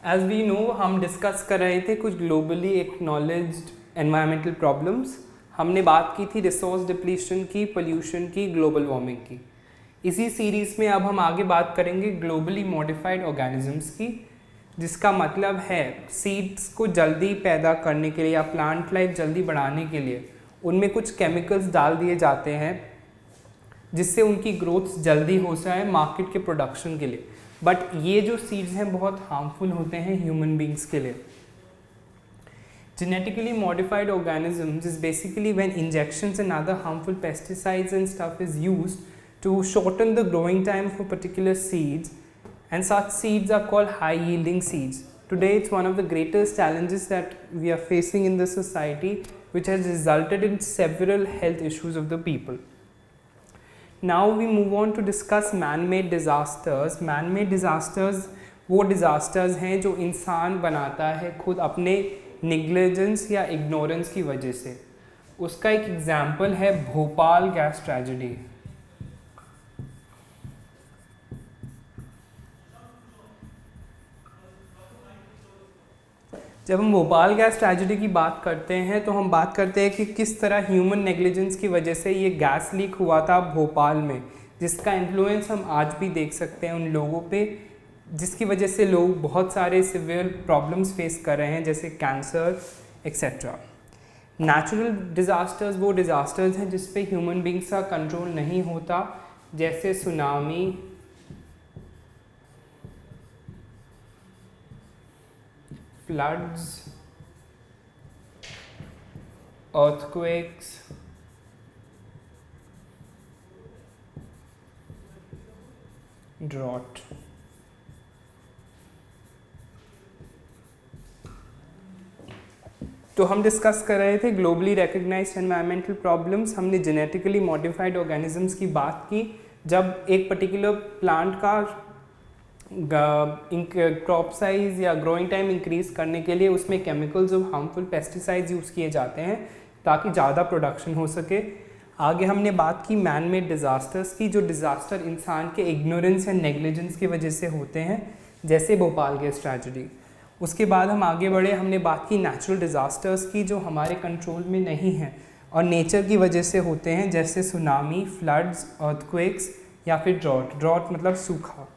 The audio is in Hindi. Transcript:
एज वी नो हम डिस्कस कर रहे थे कुछ ग्लोबली एक्नॉलेज्ड एनवायरमेंटल प्रॉब्लम्स। हमने बात की थी रिसोर्स डिप्लीशन की, पोल्यूशन की, ग्लोबल वार्मिंग की। इसी सीरीज़ में अब हम आगे बात करेंगे ग्लोबली मॉडिफाइड ऑर्गेनिजम्स की, जिसका मतलब है सीड्स को जल्दी पैदा करने के लिए या प्लांट लाइफ जल्दी बढ़ाने के लिए उनमें कुछ केमिकल्स डाल दिए जाते हैं जिससे उनकी ग्रोथ जल्दी हो जाए मार्केट के प्रोडक्शन के लिए। बट ये जो सीड्स हैं बहुत हार्मफुल होते हैं ह्यूमन बींग्स के लिए। Genetically modified organisms is basically when injections and other harmful pesticides and stuff is used to shorten the growing time for particular seeds, and such seeds are called high yielding seeds. Today it's one of the greatest challenges that we are facing in the society, which has resulted in several health issues of the people. Now we move on to discuss man-made disasters. Man-made disasters वो disasters हैं जो इंसान बनाता है खुद अपने नेग्लिजेंस या इग्नोरेंस की वजह से। उसका एक एग्जाम्पल है भोपाल गैस ट्रेजेडी। जब हम भोपाल गैस ट्रेजेडी की बात करते हैं तो हम बात करते हैं कि किस तरह ह्यूमन नेग्लिजेंस की वजह से ये गैस लीक हुआ था भोपाल में, जिसका इन्फ्लुएंस हम आज भी देख सकते हैं उन लोगों पे, जिसकी वजह से लोग बहुत सारे सिवियर प्रॉब्लम्स फेस कर रहे हैं जैसे कैंसर एक्सेट्रा। नेचुरल डिज़ास्टर्स वो डिज़ास्टर्स हैं जिस पे ह्यूमन बींग्स का कंट्रोल नहीं होता, जैसे सुनामी, फ्लड्स, earthquakes, drought। तो हम डिस्कस कर रहे थे ग्लोबली रिकग्नाइज्ड एनवायरमेंटल प्रॉब्लम्स। हमने जेनेटिकली मॉडिफाइड ऑर्गेनिजम्स की बात की। जब एक पर्टिकुलर प्लांट का क्रॉप साइज या ग्रोइंग टाइम इंक्रीज करने के लिए उसमें केमिकल्स और हार्मफुल पेस्टिसाइड्स यूज़ किए जाते हैं ताकि ज़्यादा प्रोडक्शन हो सके। आगे हमने बात की मैन मेड डिज़ास्टर्स की, जो डिज़ास्टर इंसान के इग्नोरेंस या नेग्लिजेंस की वजह से होते हैं, जैसे भोपाल गैस ट्रेजेडी। उसके बाद हम आगे बढ़े, हमने बात की नेचुरल डिज़ास्टर्स की जो हमारे कंट्रोल में नहीं हैं और नेचर की वजह से होते हैं, जैसे सुनामी, फ्लड्स, अर्थक्वेक्स या फिर ड्रॉट। ड्रॉट मतलब सूखा।